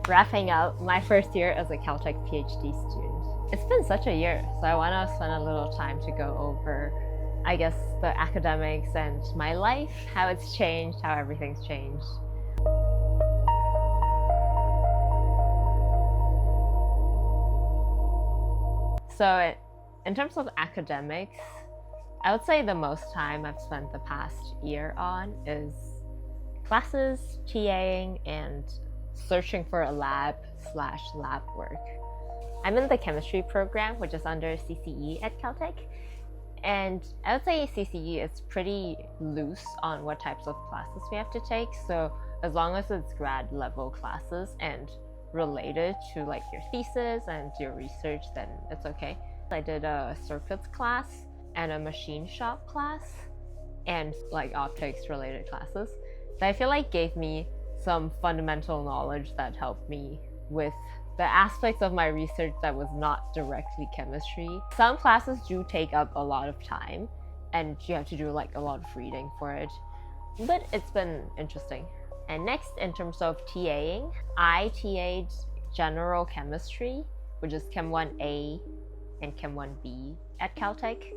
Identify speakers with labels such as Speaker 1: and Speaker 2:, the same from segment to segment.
Speaker 1: wrapping up my first year as a Caltech PhD student. It's been such a year, so I want to spend a little time to go over, I guess, the academics and my life, how it's changed, how everything's changed. So in terms of academics, I would say the most time I've spent the past year on is classes, TAing, and searching for a lab/lab work. I'm in the chemistry program, which is under CCE at Caltech. And I would say CCE is pretty loose on what types of classes we have to take. So as long as it's grad level classes and related to like your thesis and your research, then it's okay. I did a circuits class and a machine shop class and like optics related classes that I feel like gave me some fundamental knowledge that helped me with the aspects of my research that was not directly chemistry. Some classes do take up a lot of time and you have to do like a lot of reading for it, but it's been interesting. And next, in terms of TAing, I TA'd general chemistry, which is Chem 1A and Chem 1B at Caltech.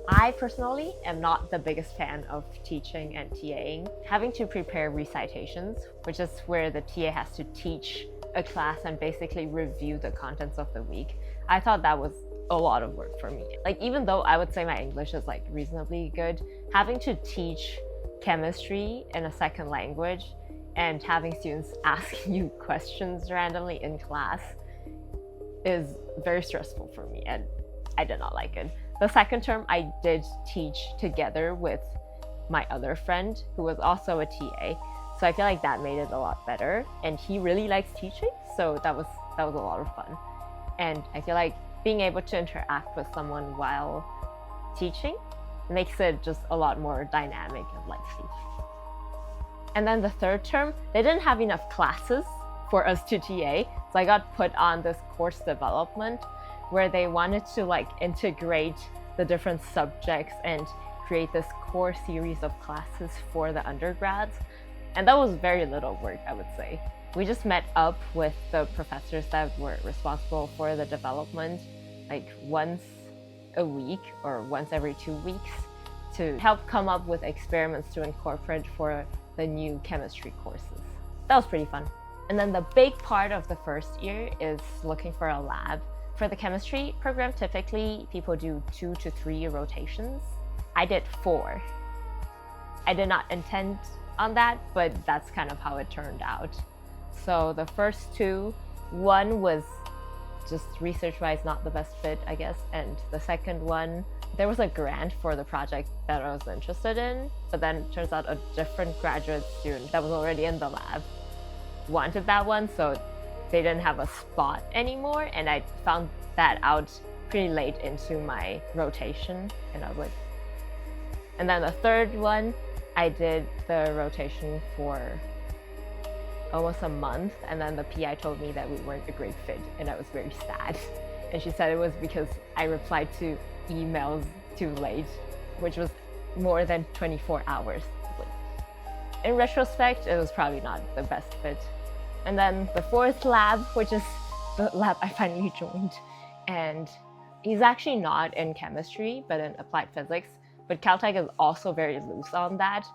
Speaker 1: I personally am not the biggest fan of teaching and TAing. Having to prepare recitations, which is where the TA has to teach a class and basically review the contents of the week. I thought that was a lot of work for me. Like, even though I would say my English is like reasonably good, having to teach chemistry in a second language and having students asking you questions randomly in class is very stressful for me, and I did not like it. The second term I did teach together with my other friend who was also a TA, so I feel like that made it a lot better, and he really likes teaching, so that was a lot of fun. And I feel like being able to interact with someone while teaching makes it just a lot more dynamic and lively. And then the third term, they didn't have enough classes for us to TA, so I got put on this course development where they wanted to like integrate the different subjects and create this core series of classes for the undergrads. And that was very little work, I would say. We just met up with the professors that were responsible for the development like once a week or once every 2 weeks to help come up with experiments to incorporate for the new chemistry courses. That was pretty fun. And then the big part of the first year is looking for a lab. For the chemistry program, typically people do 2 to 3 rotations. I did 4. I did not intend on that, but that's kind of how it turned out. So the first 2, one was just research-wise not the best fit, I guess, and the second one, there was a grant for the project that I was interested in, but then it turns out a different graduate student that was already in the lab wanted that one, so they didn't have a spot anymore, and I found that out pretty late into my rotation, and I was like... And then the third one, I did the rotation for almost a month, and then the PI told me that we weren't a great fit, and I was very sad. And she said it was because I replied to emails too late, which was more than 24 hours. In retrospect, it was probably not the best fit. And then the fourth lab, which is the lab I finally joined, and he's actually not in chemistry, but in applied physics. But Caltech is also very loose on that.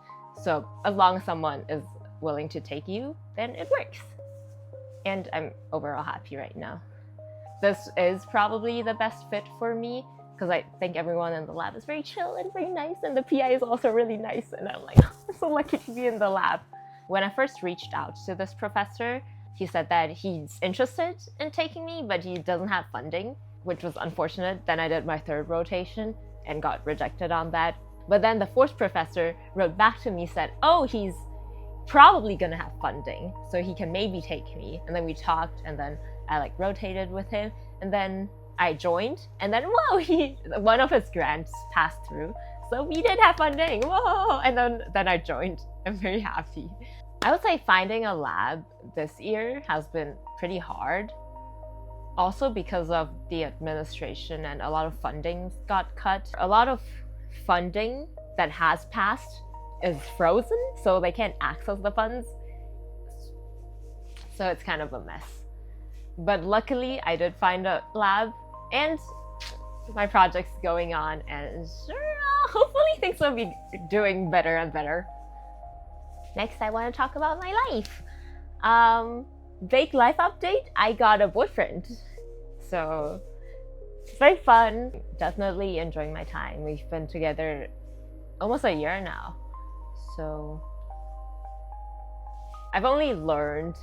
Speaker 1: So as long as someone is willing to take you, then it works. And I'm overall happy right now. This is probably the best fit for me because I think everyone in the lab is very chill and very nice, and the PI is also really nice, and I'm like, I'm so lucky to be in the lab. When I first reached out to this professor, he said that he's interested in taking me, but he doesn't have funding, which was unfortunate. Then I did my third rotation and got rejected on that. But then the fourth professor wrote back to me, said, oh, he's probably gonna have funding, so he can maybe take me. And then we talked, and then I like rotated with him, and then I joined, and then whoa, one of his grants passed through. So we did have funding, whoa! And then I joined. I'm very happy. I would say finding a lab this year has been pretty hard. Also because of the administration and a lot of funding got cut. A lot of funding that has passed is frozen, so they can't access the funds. so it's kind of a mess. But luckily, I did find a lab, and my project's going on, and hopefully things will be doing better and better. Next, I want to talk about my life. Big life update, I got a boyfriend. So it's very fun. Definitely enjoying my time. We've been together almost a year now. So I've only learned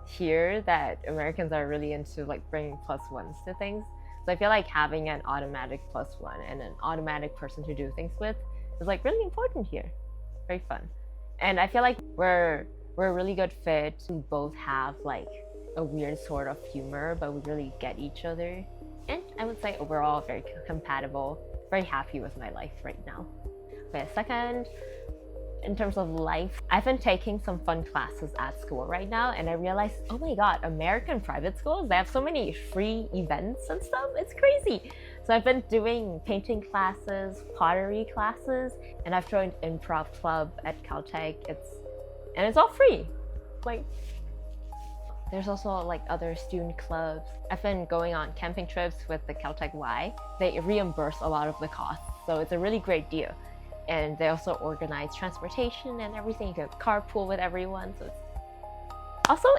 Speaker 1: here that Americans are really into like bringing +1s to things. So I feel like having an automatic +1 and an automatic person to do things with is like really important here. Very fun. And I feel like we're a really good fit. We both have like a weird sort of humor, but we really get each other. And I would say overall very compatible. Very happy with my life right now. Okay, second, in terms of life, I've been taking some fun classes at school right now, and I realized, oh my god, American private schools, they have so many free events and stuff. It's crazy. So I've been doing painting classes, pottery classes, and I've joined improv club at Caltech. It's all free. Like, there's also like other student clubs. I've been going on camping trips with the Caltech Y. They reimburse a lot of the costs, so it's a really great deal. And they also organize transportation and everything. You can carpool with everyone. So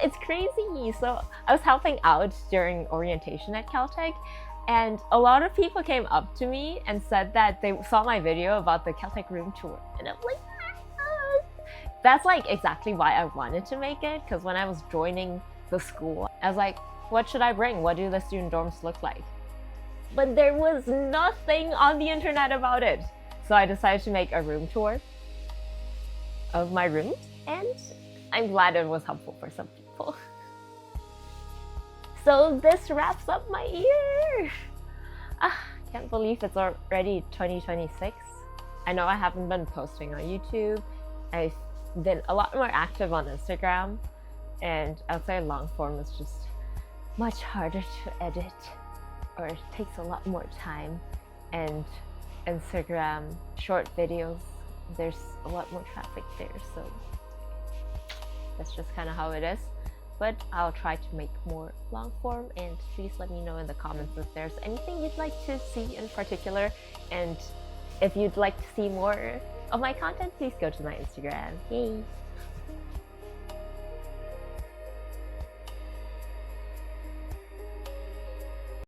Speaker 1: it's crazy. So I was helping out during orientation at Caltech, and a lot of people came up to me and said that they saw my video about the Caltech room tour. And I'm like, that's like exactly why I wanted to make it, because when I was joining the school, I was like, what should I bring? What do the student dorms look like? But there was nothing on the internet about it. So I decided to make a room tour of my room, and I'm glad it was helpful for some people. So this wraps up my year. Can't believe it's already 2026. I know I haven't been posting on YouTube. I've been a lot more active on Instagram, and I'd say long form is just much harder to edit, or it takes a lot more time. And Instagram short videos, there's a lot more traffic there, so that's just kind of how it is. But I'll try to make more long form, and please let me know in the comments if there's anything you'd like to see in particular, and if you'd like to see more of my content, please go to my Instagram. Yay!